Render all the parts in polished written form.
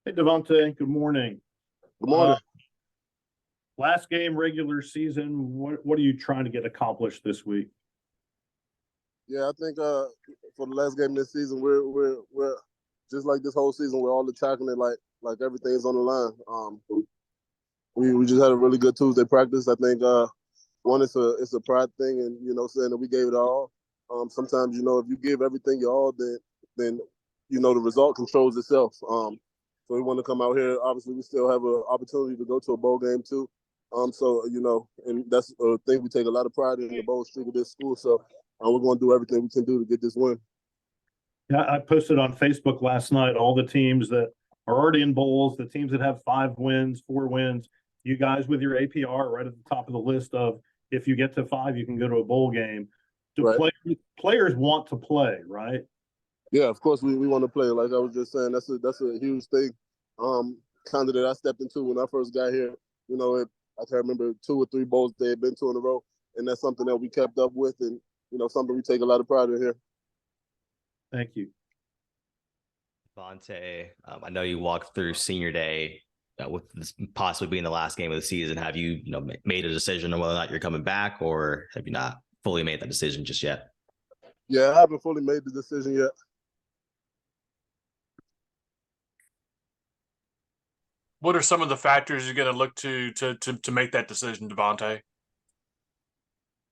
Hey, Devonte, good morning. Good Uh, morning. Last game, regular season. What are you trying to get accomplished this week? Yeah, I think for the last game this season, we're just like this whole season. We're all attacking it like everything's on the line. We just had a really good Tuesday practice. I think one it's a pride thing, and saying that we gave it all. Sometimes if you give everything you all, then the result controls itself. So we want to come out here. Obviously, we still have an opportunity to go to a bowl game too. So and that's a thing we take a lot of pride in the bowl streak of this school. So we're going to do everything we can do to get this win. Yeah, I posted on Facebook last night all the teams that are already in bowls, the teams that have 5 wins, 4 wins. You guys with your APR right at the top of the list of if you get to 5, you can go to a bowl game. Do Right. players want to play, right? Yeah, of course we want to play. Like I was just saying, that's a huge thing. Kind of that I stepped into when I first got here. I can remember 2 or 3 bowls they had been to in a row, and that's something that we kept up with, and something we take a lot of pride in here. Thank you. Devonte, I know you walked through senior day with this possibly being the last game of the season. Have you, made a decision on whether or not you're coming back, or have you not fully made that decision just yet? Yeah, I haven't fully made the decision yet. What are some of the factors you're going to look to make that decision, Devonte?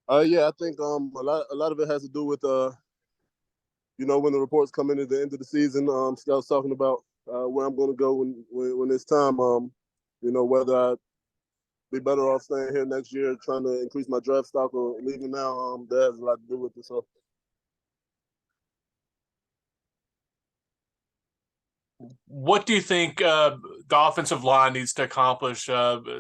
Yeah, I think a lot of it has to do with when the reports come in at the end of the season. Scout's talking about where I'm going to go when it's time. Whether I be better off staying here next year, trying to increase my draft stock, or leaving now. That has a lot to do with it. So. What do you think the offensive line needs to accomplish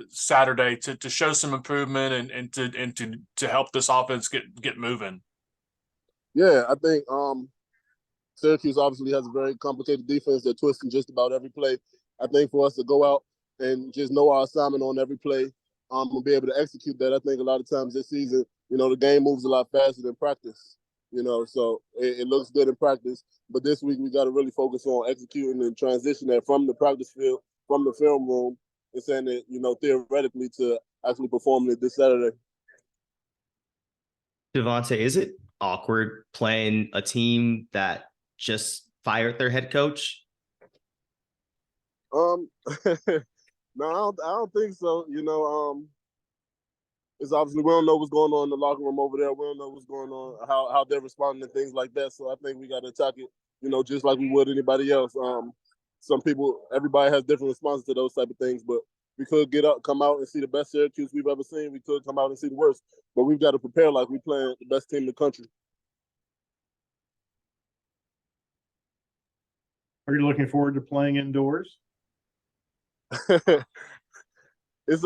Saturday to show some improvement and to help this offense get moving? Yeah, I think Syracuse obviously has a very complicated defense. They're twisting just about every play. I think for us to go out and just know our assignment on every play, and be able to execute that, I think a lot of times this season, the game moves a lot faster than practice. So it looks good in practice. But this week we got to really focus on executing and transition that from the practice field, from the film room, and saying that, theoretically to actually performing it this Saturday. Devonte, is it awkward playing a team that just fired their head coach? No, I don't think so. It's obviously we don't know what's going on in the locker room over there. We don't know what's going on, how they're responding to things like that. So I think we got to attack it, just like we would anybody else. Everybody has different responses to those type of things, but we could come out and see the best Syracuse we've ever seen. We could come out and see the worst, but we've got to prepare like we playing the best team in the country. Are you looking forward to playing indoors? It's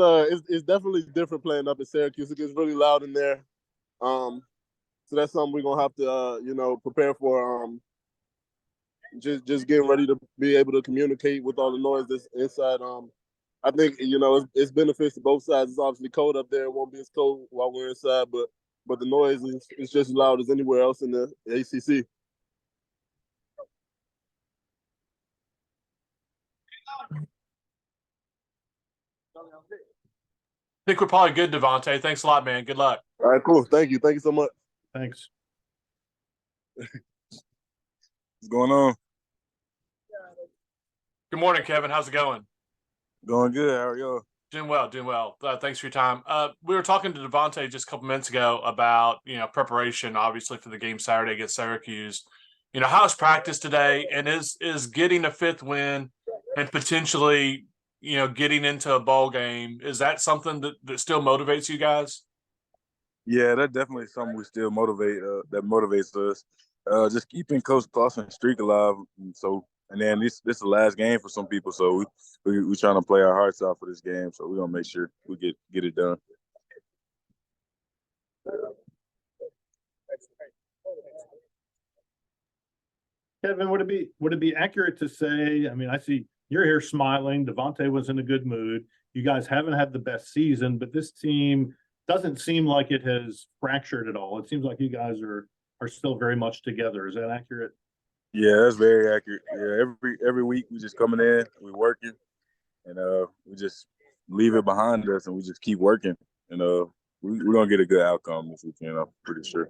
definitely different playing up in Syracuse. It gets really loud in there. So that's something we're gonna have to prepare for. Just getting ready to be able to communicate with all the noise that's inside. I think it's benefits to both sides. It's obviously cold up there. It won't be as cold while we're inside, but the noise is just as loud as anywhere else in the ACC. I think we're probably good, Devonte. Thanks a lot, man. Good luck. All right, cool. Thank you so much. Thanks. What's going on? Good morning, Kevin. How's it going? Going good. How are y'all? Doing well. Thanks for your time. We were talking to Devonte just a couple minutes ago about preparation, obviously, for the game Saturday against Syracuse. How's practice today, and is getting a 5th win and potentially getting into a bowl game, is that something that still motivates you guys? Yeah, that's definitely something we still that motivates us. Just keeping Coach Clausen's streak alive. And then this is the last game for some people, so we trying to play our hearts out for this game. So we're gonna make sure we get it done. Kevin, would it be accurate to say? I mean, I see you're here smiling. Devonte was in a good mood. You guys haven't had the best season, but this team doesn't seem like it has fractured at all. It seems like you guys are still very much together. Is that accurate? Yeah, that's very accurate. Yeah, every week we just coming in, we working, and we just leave it behind us, and we just keep working, and we're gonna get a good outcome this weekend. I'm pretty sure.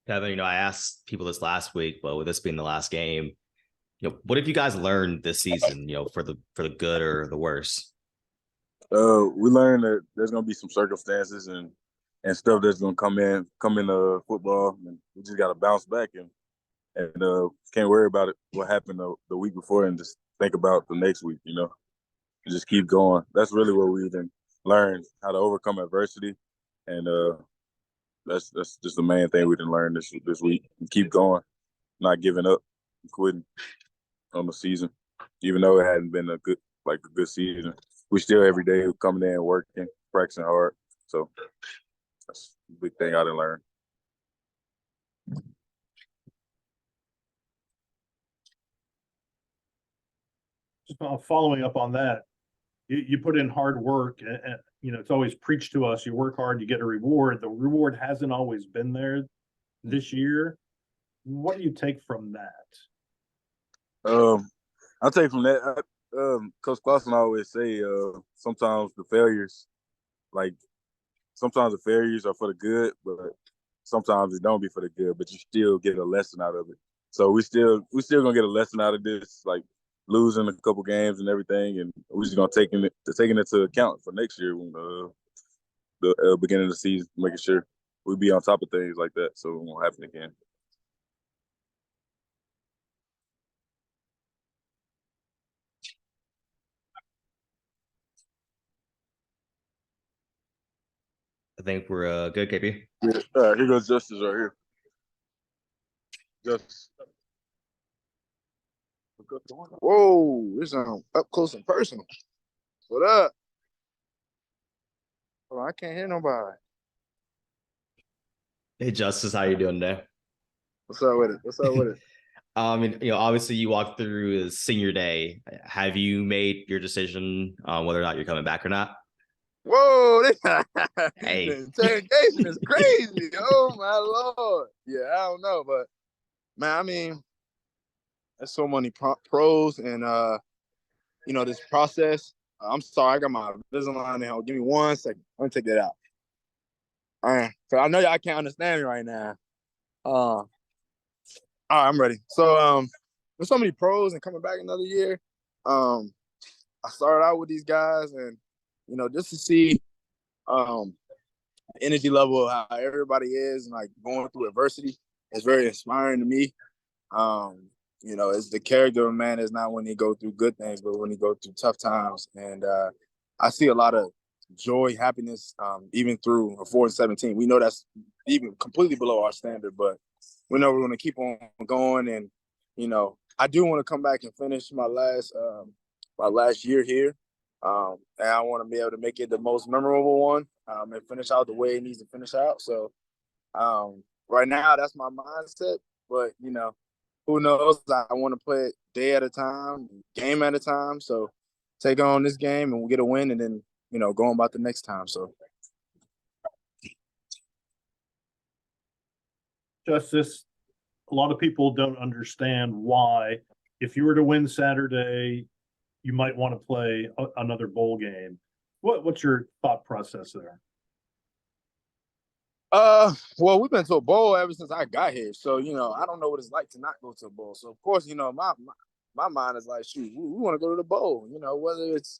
Kevin, I asked people this last week, but with this being the last game, what have you guys learned this season, for the good or the worse? We learned that there's gonna be some circumstances and stuff that's gonna come in football, and we just gotta bounce back and can't worry about it what happened the week before and just think about the next week, and just keep going. That's really what we even learned, how to overcome adversity, and that's just the main thing we didn't learn this week. And keep going, not giving up, quitting on the season, even though it hadn't been a good season. We still every day coming in, working, practicing hard. So that's a big thing I didn't learn. Just following up on that, you put in hard work, and it's always preached to us, you work hard, you get a reward. The reward hasn't always been there this year. What do you take from that? I'll take from that. Coach Clausen always say sometimes the failures are for the good, but sometimes it don't be for the good, but you still get a lesson out of it. So we still gonna get a lesson out of this, like losing a couple games and everything, and we're just gonna taking it into account for next year when the beginning of the season, making sure we be on top of things like that, so it won't happen again. I think we're good, KP. Yeah. All right, here goes Justice right here. Justice. Whoa, this up close and personal. What up? Hold on, I can't hear nobody. Hey, Justice, how you doing today? What's up with it? Obviously you walked through senior day. Have you made your decision on whether or not you're coming back or not? Whoa, Hey. the interrogation is crazy. Oh my Lord. Yeah, I don't know, but man, I mean, there's so many pros and this process. I'm sorry, I got my Invisalign now. Give me 1 second. Let me take that out. All right. So I know y'all can't understand me right now. All right, I'm ready. So there's so many pros and coming back another year. I started out with these guys and just to see the energy level of how everybody is and like going through adversity is very inspiring to me. It's the character of a man is not when he go through good things, but when he go through tough times. And I see a lot of joy, happiness, even through a 4-17. We know that's even completely below our standard, but we know we're going to keep on going. And, I do want to come back and finish my last year here. And I want to be able to make it the most memorable one and finish out the way it needs to finish out. So right now, that's my mindset. But, who knows? I want to play it day at a time, game at a time. So take on this game and we'll get a win and then, go on about the next time. So. Justice, a lot of people don't understand why, if you were to win Saturday, you might want to play another bowl game. What's your thought process there? Well, we've been to a bowl ever since I got here, so I don't know what it's like to not go to a bowl. So of course, my mind is like, shoot, we want to go to the bowl. Whether it's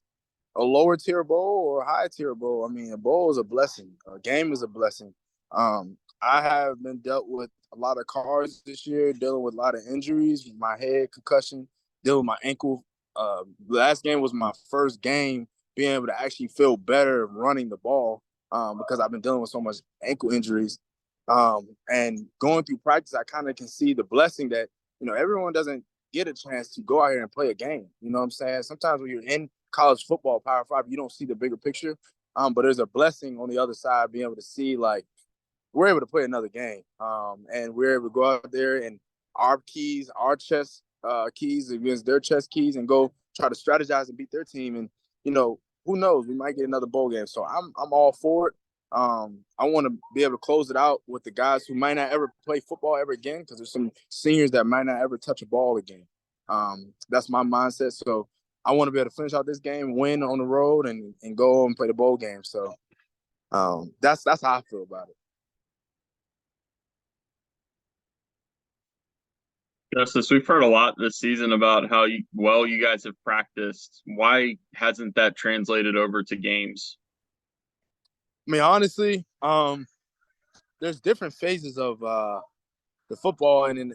a lower tier bowl or a high tier bowl. I mean, a bowl is a blessing. A game is a blessing. I have been dealt with a lot of cards this year, dealing with a lot of injuries, my head concussion, dealing with my ankle. Last game was my first game being able to actually feel better running the ball because I've been dealing with so much ankle injuries. And going through practice, I kind of can see the blessing that, everyone doesn't get a chance to go out here and play a game. You know what I'm saying? Sometimes when you're in college football, Power 5, you don't see the bigger picture. But there's a blessing on the other side, being able to see, like, we're able to play another game. And we're able to go out there and our chess keys against their chess keys and go try to strategize and beat their team. And, who knows? We might get another bowl game. So I'm all for it. I want to be able to close it out with the guys who might not ever play football ever again, because there's some seniors that might not ever touch a ball again. That's my mindset. So I want to be able to finish out this game, win on the road, and go and play the bowl game. So that's how I feel about it. Justice, we've heard a lot this season about how well you guys have practiced. Why hasn't that translated over to games? I mean, honestly, there's different phases of the football and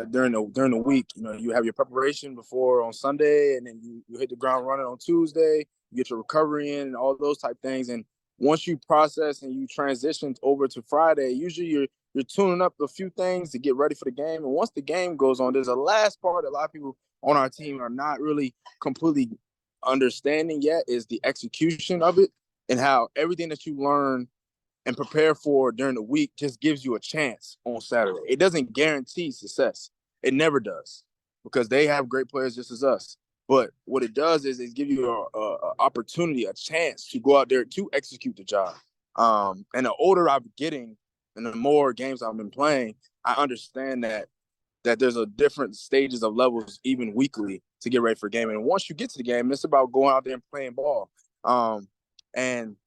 during the week. You know, you have your preparation before on Sunday, and then you hit the ground running on Tuesday. You get your recovery in and all those type things. And once you process and you transition over to Friday, usually you're tuning up a few things to get ready for the game. And once the game goes on, there's a last part a lot of people on our team are not really completely understanding yet, is the execution of it, and how everything that you learn and prepare for during the week just gives you a chance on Saturday. It doesn't guarantee success. It never does, because they have great players just as us. But what it does is it gives you a opportunity, a chance to go out there to execute the job. And the older I'm getting and the more games I've been playing, I understand that there's a different stages of levels even weekly to get ready for a game. And once you get to the game, it's about going out there and playing ball. And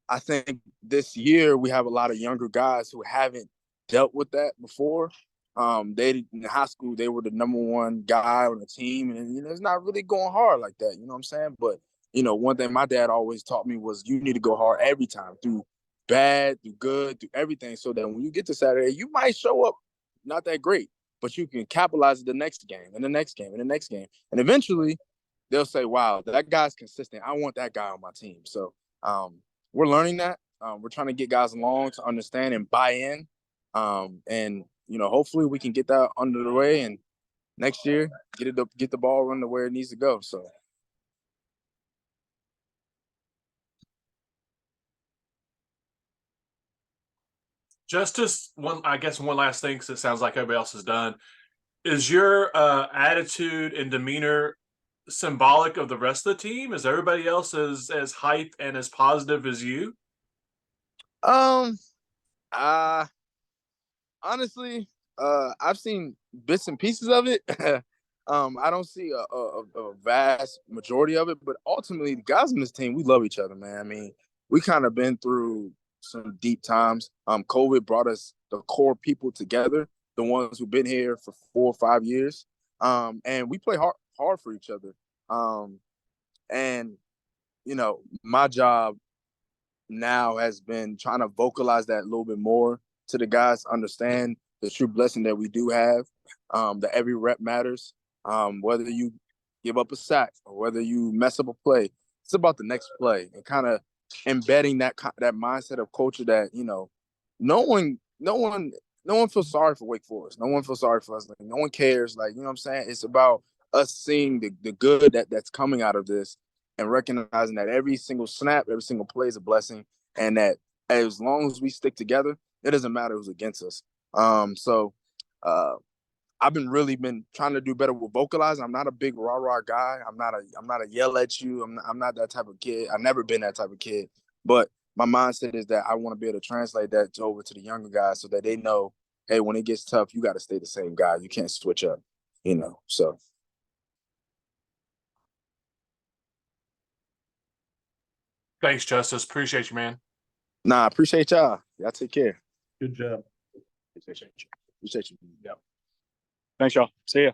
I think this year we have a lot of younger guys who haven't dealt with that before. They in high school, they were the number one guy on the team, and it's not really going hard like that. You know what I'm saying? But one thing my dad always taught me was you need to go hard every time, through bad, through good, through everything, so that when you get to Saturday, you might show up not that great, but you can capitalize the next game and the next game and the next game, and eventually they'll say, "Wow, that guy's consistent. I want that guy on my team." So we're learning that. We're trying to get guys along to understand and buy in. And hopefully we can get that under the way, and next year get the ball running where it needs to go. So Justice, one last thing, because it sounds like everybody else is done. Is your attitude and demeanor symbolic of the rest of the team? Is everybody else as hype and as positive as you? Honestly, I've seen bits and pieces of it. I don't see a vast majority of it, but ultimately, the guys on this team, we love each other, man. I mean, we kind of been through some deep times. COVID brought us the core people together, the ones who've been here for 4 or 5 years, and we play hard for each other. And my job now has been trying to vocalize that a little bit more to the guys, understand the true blessing that we do have, that every rep matters. Whether you give up a sack or whether you mess up a play, it's about the next play, and kind of embedding that mindset of culture that no one feels sorry for Wake Forest. No one feels sorry for us. Like, no one cares. Like, you know what I'm saying? It's about us seeing the good that's coming out of this, and recognizing that every single snap, every single play is a blessing, and that as long as we stick together, it doesn't matter who's against us. So I've been trying to do better with vocalizing. I'm not a big rah-rah guy. I'm not a yell at you. I'm not that type of kid. I've never been that type of kid. But my mindset is that I want to be able to translate that over to the younger guys, so that they know, hey, when it gets tough, you got to stay the same guy. You can't switch up, so. Thanks, Justice. Appreciate you, man. Nah, I appreciate y'all. Y'all take care. Good job. Appreciate you. Yep. Thanks, y'all. See ya.